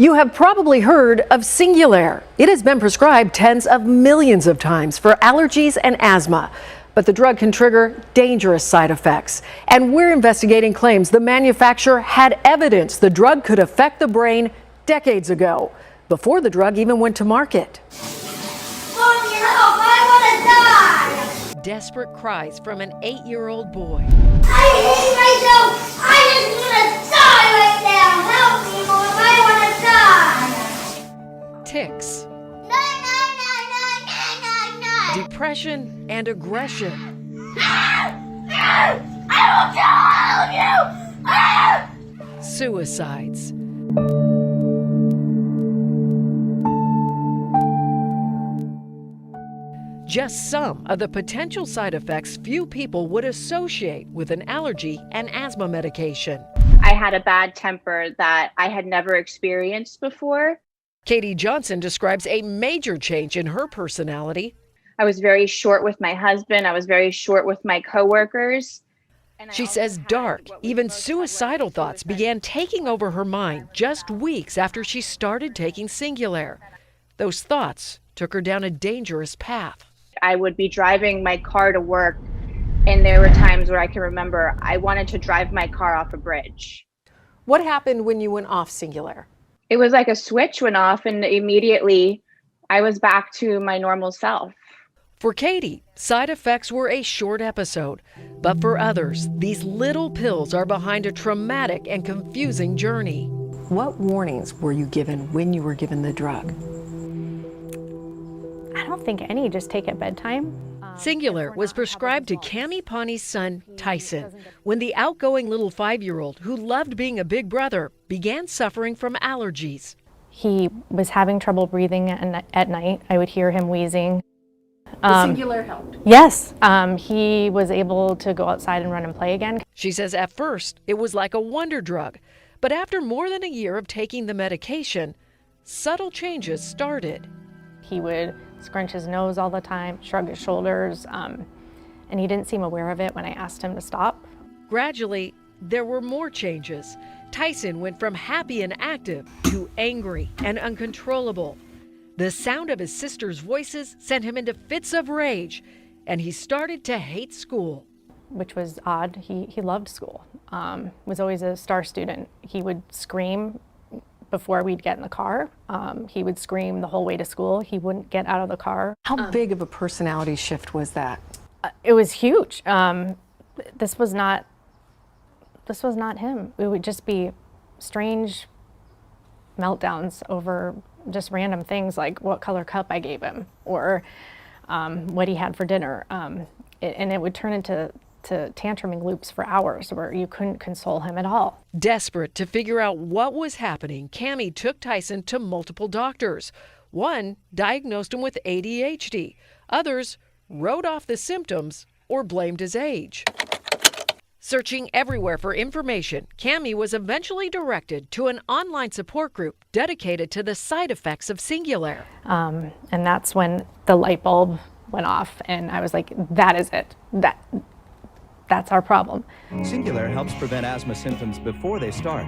You have probably heard of Singulair. It has been prescribed tens of millions of times for allergies and asthma, but the drug can trigger dangerous side effects. And we're investigating claims the manufacturer had evidence the drug could affect the brain decades ago, before the drug even went to market. Mommy, help! I want to die! Desperate cries from an 8-year-old boy. I hate myself! I just want to die right now! Help me, Mom! I want to die! Tics, No! depression, and aggression. I will kill all of you! Suicides. Just some of the potential side effects few people would associate with an allergy and asthma medication. I had a bad temper that I had never experienced before. Katie Johnson describes a major change in her personality. I was very short with my husband. I was very short with my coworkers. She says dark, even suicidal thoughts began taking over her mind just weeks after she started taking Singulair. Those thoughts took her down a dangerous path. I would be driving my car to work, and there were times where I can remember I wanted to drive my car off a bridge. What happened when you went off Singulair? It was like a switch went off, and immediately I was back to my normal self. For Katie, side effects were a short episode, but for others, these little pills are behind a traumatic and confusing journey. What warnings were you given when you were given the drug? I don't think any, just take at bedtime. Singulair was prescribed to Kammy Pany's son, Tyson, when the outgoing little 5-year-old who loved being a big brother began suffering from allergies. He was having trouble breathing at night. I would hear him wheezing. The Singulair helped. Yes, he was able to go outside and run and play again. She says at first it was like a wonder drug, but after more than a year of taking the medication, subtle changes started. He would scrunch his nose all the time, shrug his shoulders, and he didn't seem aware of it when I asked him to stop. Gradually, there were more changes. Tyson went from happy and active to angry and uncontrollable. The sound of his sister's voices sent him into fits of rage, and he started to hate school. Which was odd. He loved school, was always a star student. He would scream before we'd get in the car. He would scream the whole way to school. He wouldn't get out of the car. How big of a personality shift was that? It was huge. This was not him. It would just be strange meltdowns over just random things like what color cup I gave him or what he had for dinner. And it would turn into tantruming loops for hours where you couldn't console him at all. Desperate to figure out what was happening, Kammy took Tyson to multiple doctors. One diagnosed him with ADHD. Others wrote off the symptoms or blamed his age. Searching everywhere for information, Kammy was eventually directed to an online support group dedicated to the side effects of Singulair. And that's when the light bulb went off, and I was like, that is it. That's our problem. Singulair helps prevent asthma symptoms before they start.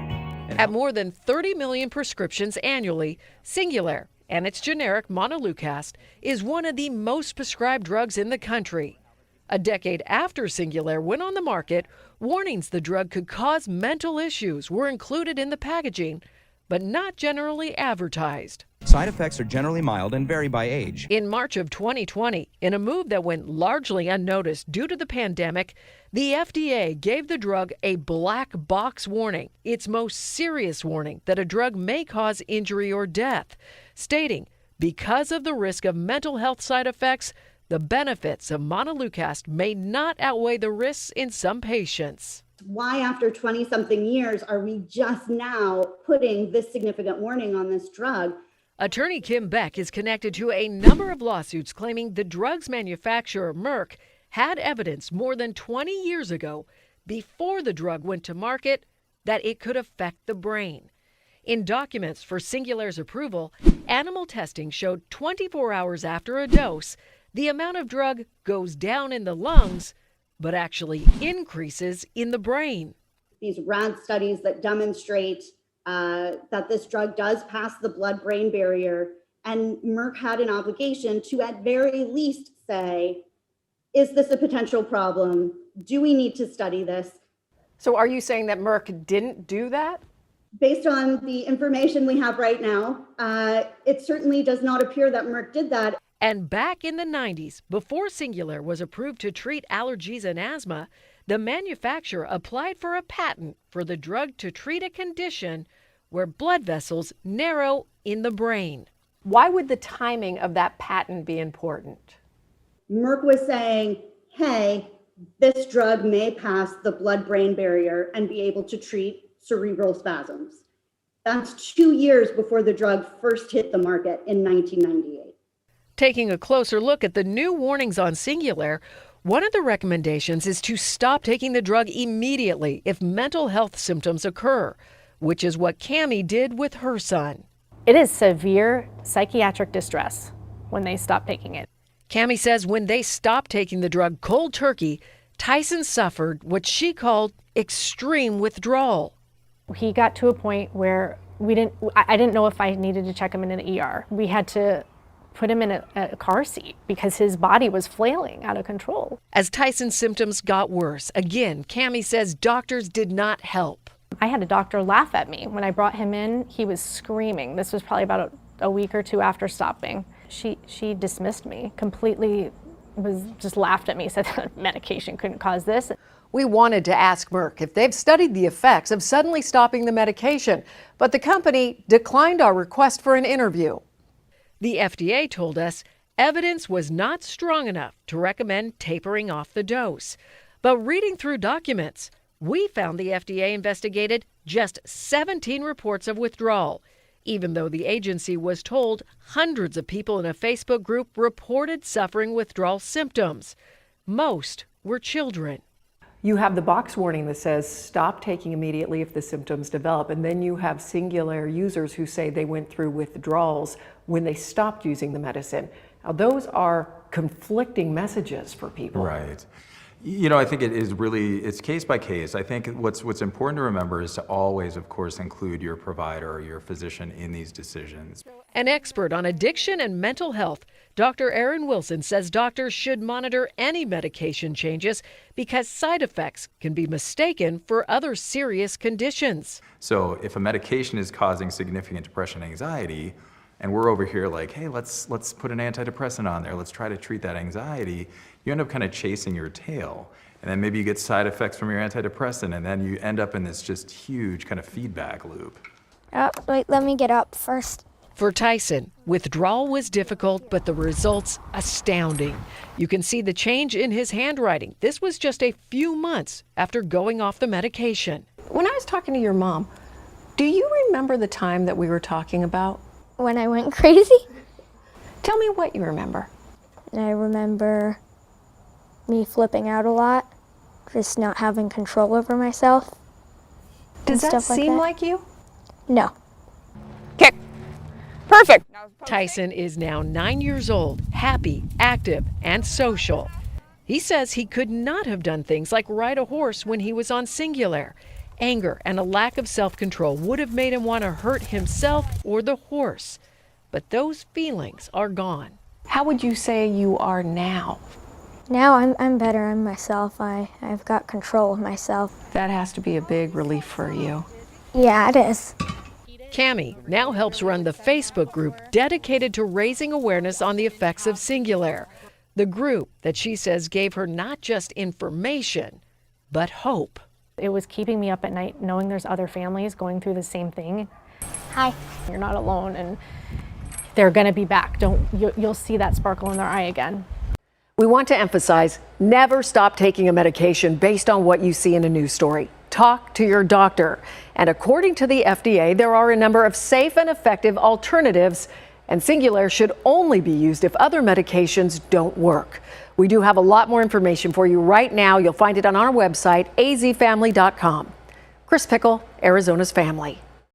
At more than 30 million prescriptions annually, Singulair and its generic montelukast is one of the most prescribed drugs in the country. A decade after Singulair went on the market, warnings the drug could cause mental issues were included in the packaging, but not generally advertised. Side effects are generally mild and vary by age. In March of 2020, in a move that went largely unnoticed due to the pandemic, the FDA gave the drug a black box warning, its most serious warning that a drug may cause injury or death, stating, because of the risk of mental health side effects, the benefits of montelukast may not outweigh the risks in some patients. Why, after 20-something years, are we just now putting this significant warning on this drug? Attorney Kim Beck is connected to a number of lawsuits claiming the drug's manufacturer, Merck, had evidence more than 20 years ago, before the drug went to market, that it could affect the brain. In documents for Singulair's approval, animal testing showed 24 hours after a dose, the amount of drug goes down in the lungs, but actually increases in the brain. These rat studies that demonstrate that this drug does pass the blood-brain barrier, and Merck had an obligation to at very least say, is this a potential problem? Do we need to study this? So are you saying that Merck didn't do that? Based on the information we have right now, it certainly does not appear that Merck did that. And back in the 90s, before Singulair was approved to treat allergies and asthma, the manufacturer applied for a patent for the drug to treat a condition where blood vessels narrow in the brain. Why would the timing of that patent be important? Merck was saying, hey, this drug may pass the blood-brain barrier and be able to treat cerebral spasms. That's 2 years before the drug first hit the market in 1998. Taking a closer look at the new warnings on Singulair, one of the recommendations is to stop taking the drug immediately if mental health symptoms occur, which is what Kammy did with her son. It is severe psychiatric distress when they stop taking it. Kammy says when they stopped taking the drug cold turkey, Tyson suffered what she called extreme withdrawal. He got to a point where I didn't know if I needed to check him in an ER. We had to put him in a car seat because his body was flailing out of control. As Tyson's symptoms got worse, again, Kammy says doctors did not help. I had a doctor laugh at me. When I brought him in, he was screaming. This was probably about a week or two after stopping. She dismissed me completely, just laughed at me, said that medication couldn't cause this. We wanted to ask Merck if they've studied the effects of suddenly stopping the medication, but the company declined our request for an interview. The FDA told us evidence was not strong enough to recommend tapering off the dose. But reading through documents, we found the FDA investigated just 17 reports of withdrawal, even though the agency was told hundreds of people in a Facebook group reported suffering withdrawal symptoms. Most were children. You have the box warning that says stop taking immediately if the symptoms develop, and then you have Singulair users who say they went through withdrawals when they stopped using the medicine. Now, those are conflicting messages for people. Right. You know, I think it is really, it's case by case. I think what's important to remember is to always, of course, include your provider or your physician in these decisions. An expert on addiction and mental health, Dr. Aaron Wilson says doctors should monitor any medication changes because side effects can be mistaken for other serious conditions. So if a medication is causing significant depression and anxiety, and we're over here like, hey, let's put an antidepressant on there, let's try to treat that anxiety, you end up kind of chasing your tail. And then maybe you get side effects from your antidepressant, and then you end up in this just huge kind of feedback loop. Wait, let me get up first. For Tyson, withdrawal was difficult, but the results astounding. You can see the change in his handwriting. This was just a few months after going off the medication. When I was talking to your mom, do you remember the time that we were talking about? When I went crazy? Tell me what you remember. I remember me flipping out a lot, just not having control over myself. Does that stuff like seem that. like you? No. Okay, perfect. Tyson is now 9 years old, happy, active, and social. He says he could not have done things like ride a horse when he was on Singulair. Anger and a lack of self-control would have made him want to hurt himself or the horse. But those feelings are gone. How would you say you are now? Now I'm better. I'm myself. I've got control of myself. That has to be a big relief for you. Yeah, it is. Kammy now helps run the Facebook group dedicated to raising awareness on the effects of Singulair. The group that she says gave her not just information, but hope. It was keeping me up at night knowing there's other families going through the same thing. Hi. You're not alone, and they're going to be back. You'll see that sparkle in their eye again. We want to emphasize, never stop taking a medication based on what you see in a news story. Talk to your doctor. And according to the FDA, there are a number of safe and effective alternatives, and Singulair should only be used if other medications don't work. We do have a lot more information for you right now. You'll find it on our website, azfamily.com. Chris Pickle, Arizona's Family.